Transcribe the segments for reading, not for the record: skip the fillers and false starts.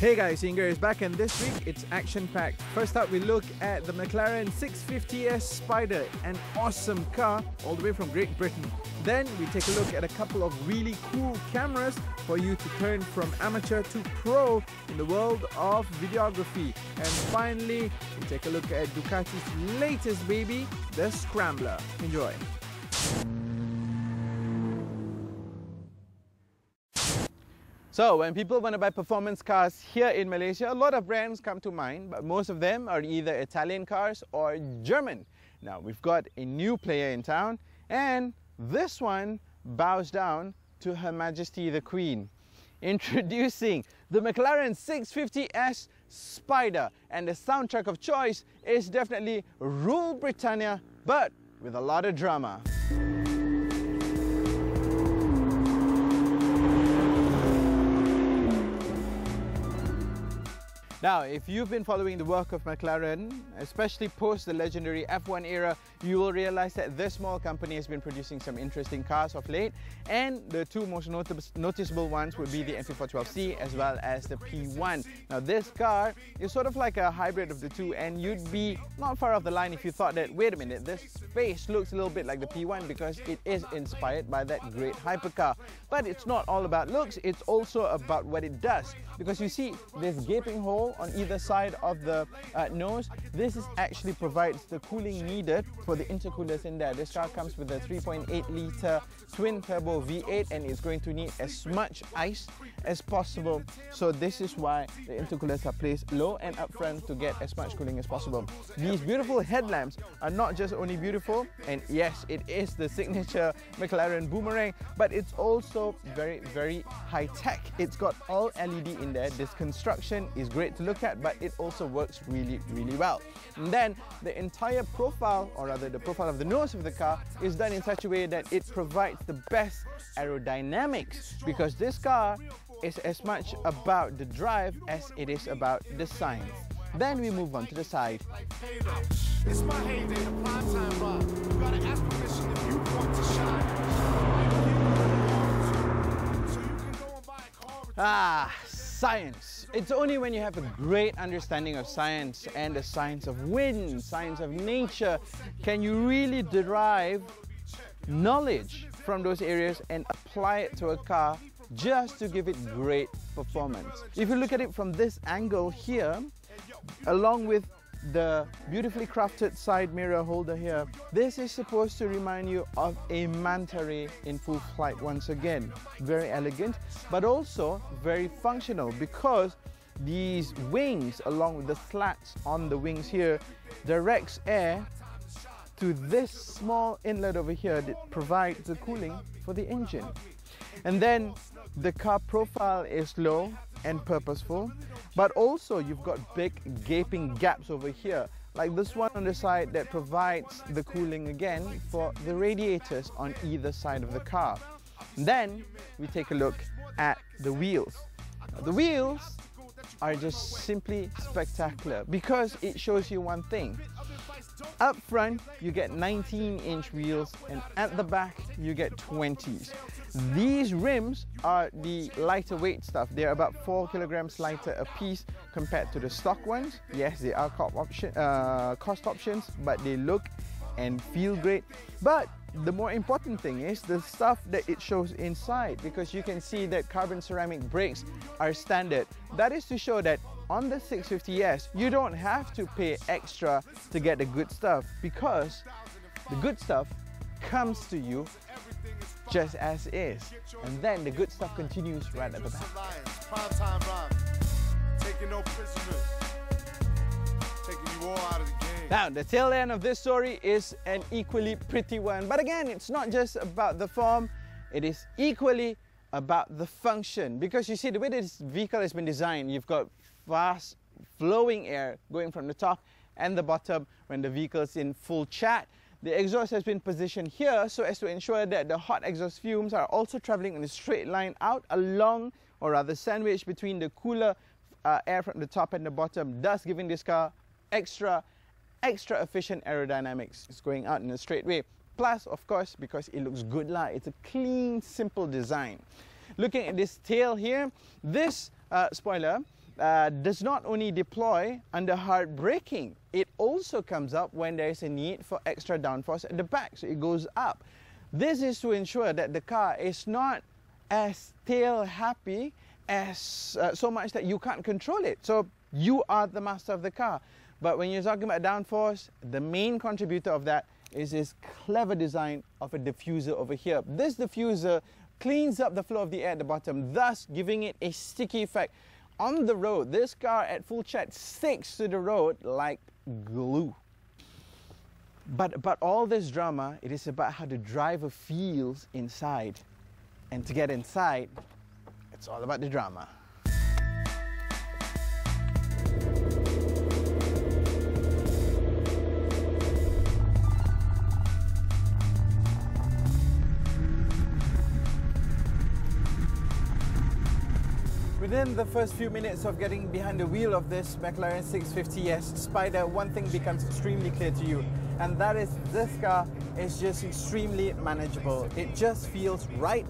Hey guys, Inger is back, and this week it's action-packed. First up, we look at the McLaren 650S Spider, an awesome car all the way from Great Britain. Then we take a look at a couple of really cool cameras for you to turn from amateur to pro in the world of videography. And finally, we take a look at Ducati's latest baby, the Scrambler. Enjoy. So, when people want to buy performance cars here in Malaysia, a lot of brands come to mind, but most of them are either Italian cars or German. Now, we've got a new player in town, and this one bows down to Her Majesty the Queen. Introducing the McLaren 650S Spider, and the soundtrack of choice is definitely Rule Britannia, but with a lot of drama. Now, if you've been following the work of McLaren, especially post the legendary F1 era, you will realize that this small company has been producing some interesting cars of late, and the two most noticeable ones would be the MP412C as well as the P1. Now, this car is sort of like a hybrid of the two, and you'd be not far off the line if you thought that, wait a minute, this face looks a little bit like the P1 because it is inspired by that great hypercar. But it's not all about looks, it's also about what it does. Because you see this gaping hole on either side of the nose, this actually provides the cooling needed for the intercoolers in there. This car comes with a 3.8 litre twin turbo V8, and it's going to need as much ice as possible. So this is why the intercoolers are placed low and up front to get as much cooling as possible. These beautiful headlamps are not just only beautiful, and yes, it is the signature McLaren boomerang, but it's also very, very high tech. It's got all LED in there. This construction is great to look at, but it also works really, really well. And then the entire profile, or rather the profile of the nose of the car, is done in such a way that it provides the best aerodynamics, because this car is as much about the drive as it is about the science. Then we move on to the side. It's my heyday, the prime time rock. You gotta ask permission if you want to shine. So you can go and buy a car. Science. It's only when you have a great understanding of science and the science of wind, science of nature, can you really derive knowledge from those areas and apply it to a car just to give it great performance. If you look at it from this angle here, along with the beautifully crafted side mirror holder here, this is supposed to remind you of a manta ray in full flight once again. Very elegant, but also very functional, because these wings, along with the slats on the wings here, directs air to this small inlet over here that provides the cooling for the engine. And then the car profile is low and purposeful, but also you've got big gaping gaps over here, like this one on the side that provides the cooling again for the radiators on either side of the car. And then we take a look at the wheels. Now, the wheels are just simply spectacular because it shows you one thing. Up front, you get 19-inch wheels, and at the back, you get 20s. These rims are the lighter weight stuff. They're about 4 kilograms lighter a piece compared to the stock ones. Yes, they are cost options, but they look and feel great. But the more important thing is the stuff that it shows inside, because you can see that carbon ceramic brakes are standard. That is to show that on the 650S, you don't have to pay extra to get the good stuff, because the good stuff comes to you just as is. And then the good stuff continues right at the back. Now, the tail end of this story is an equally pretty one. But again, it's not just about the form, it is equally about the function. Because you see, the way this vehicle has been designed, you've got fast flowing air going from the top and the bottom when the vehicle is in full chat. The exhaust has been positioned here so as to ensure that the hot exhaust fumes are also traveling in a straight line out along, or rather sandwiched between the cooler air from the top and the bottom, thus giving this car extra efficient aerodynamics. It's going out in a straight way. Plus, of course, because it looks good lah. It's a clean, simple design. Looking at this tail here, this spoiler does not only deploy under hard braking, it also comes up when there is a need for extra downforce at the back, so it goes up. This is to ensure that the car is not as tail happy as so much that you can't control it. So you are the master of the car. But when you're talking about downforce, the main contributor of that is this clever design of a diffuser over here. This diffuser cleans up the flow of the air at the bottom, thus giving it a sticky effect. On the road, this car at full chat sticks to the road like glue. But all this drama, it is about how the driver feels inside. And to get inside, it's all about the drama. Within the first few minutes of getting behind the wheel of this McLaren 650S Spider, one thing becomes extremely clear to you, and that is this car is just extremely manageable. It just feels right,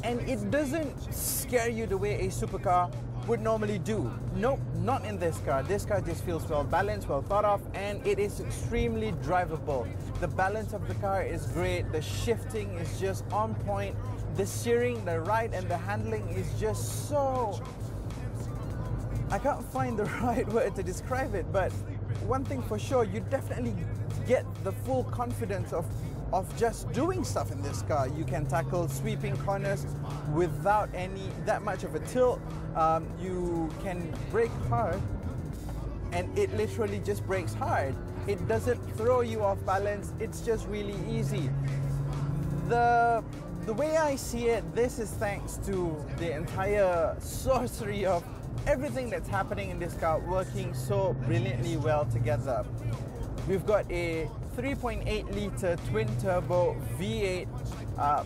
and it doesn't scare you the way a supercar would normally do. Nope, not in this car. This car just feels well balanced, well thought of, and it is extremely drivable. The balance of the car is great, the shifting is just on point, the steering, the ride and the handling is just so... I can't find the right word to describe it, but one thing for sure, you definitely get the full confidence of just doing stuff in this car. You can tackle sweeping corners without that much of a tilt. You can brake hard, and it literally just brakes hard. It doesn't throw you off balance, it's just really easy. The way I see it, this is thanks to the entire sorcery of everything that's happening in this car working so brilliantly well together. We've got a 3.8 litre twin turbo V8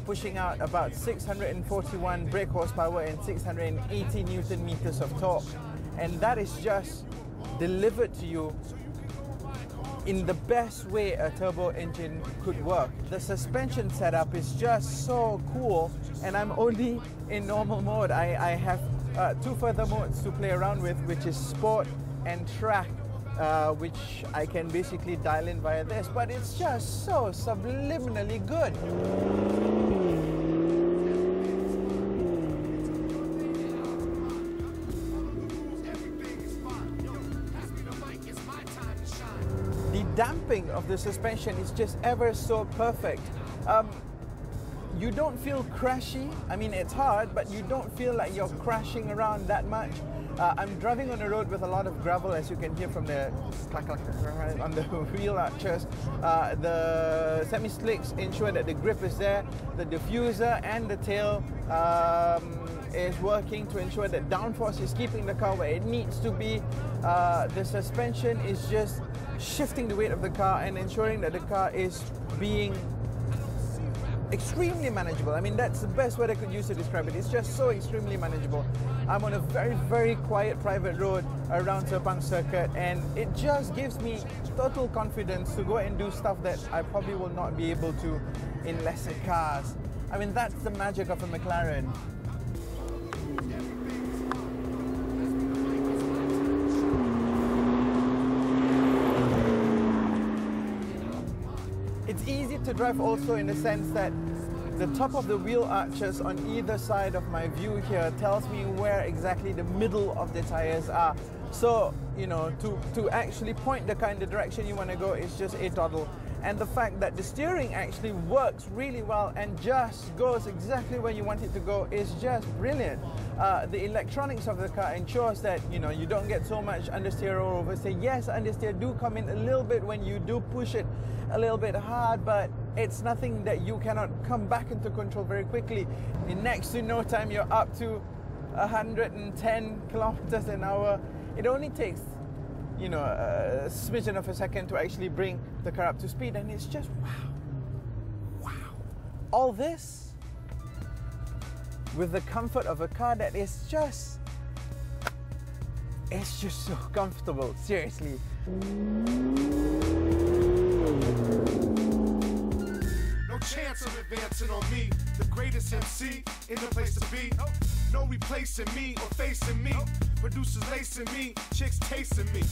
pushing out about 641 brake horsepower and 680 Newton meters of torque, and that is just delivered to you in the best way a turbo engine could work. The suspension setup is just so cool, and I'm only in normal mode. I have two further modes to play around with, which is Sport and Track, which I can basically dial in via this, but it's just so subliminally good. The damping of the suspension is just ever so perfect. You don't feel crashy. I mean, it's hard, but you don't feel like you're crashing around that much. I'm driving on a road with a lot of gravel, as you can hear from the clack, clack, clack on the wheel arches. The semi-slicks ensure that the grip is there. The diffuser and the tail is working to ensure that downforce is keeping the car where it needs to be. The suspension is just shifting the weight of the car and ensuring that the car is being extremely manageable. I mean, that's the best word I could use to describe it. It's just so extremely manageable. I'm on a very, very quiet private road around Sepang Circuit, and it just gives me total confidence to go and do stuff that I probably will not be able to in lesser cars. I mean, that's the magic of a McLaren. It's easy to drive also in the sense that the top of the wheel arches on either side of my view here tells me where exactly the middle of the tires are. So, you know, to actually point the car in the direction you want to go is just a toddle. And the fact that the steering actually works really well and just goes exactly where you want it to go is just brilliant. The electronics of the car ensures that, you know, you don't get so much understeer or oversteer. Yes, understeer do come in a little bit when you do push it a little bit hard, but it's nothing that you cannot come back into control very quickly. In next to no time, you're up to 110 kilometers an hour. It only takes, you know, a smidgen of a second to actually bring the car up to speed, and it's just wow. All this with the comfort of a car that is just, it's just so comfortable, seriously. No chance of advancing on me, the greatest MC in the place to be. No replacing me or facing me. Producers lacing me, chicks tasting me.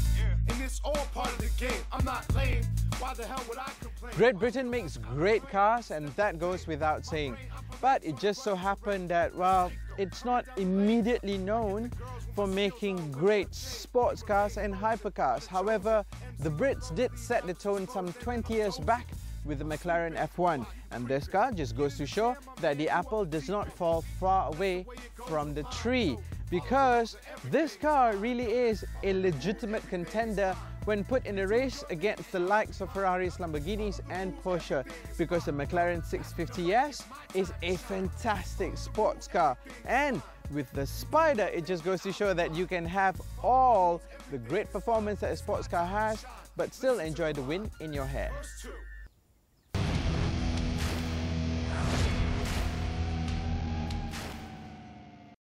And it's all part of the game. I'm not lame. Why the hell would I complain? Great Britain makes great cars, and that goes without saying. But it just so happened that, well, it's not immediately known for making great sports cars and hypercars. However, the Brits did set the tone some 20 years back with the McLaren F1, and this car just goes to show that the apple does not fall far away from the tree, because this car really is a legitimate contender when put in a race against the likes of Ferraris, Lamborghinis and Porsche, because the McLaren 650S is a fantastic sports car. And with the Spider, it just goes to show that you can have all the great performance that a sports car has, but still enjoy the wind in your hair.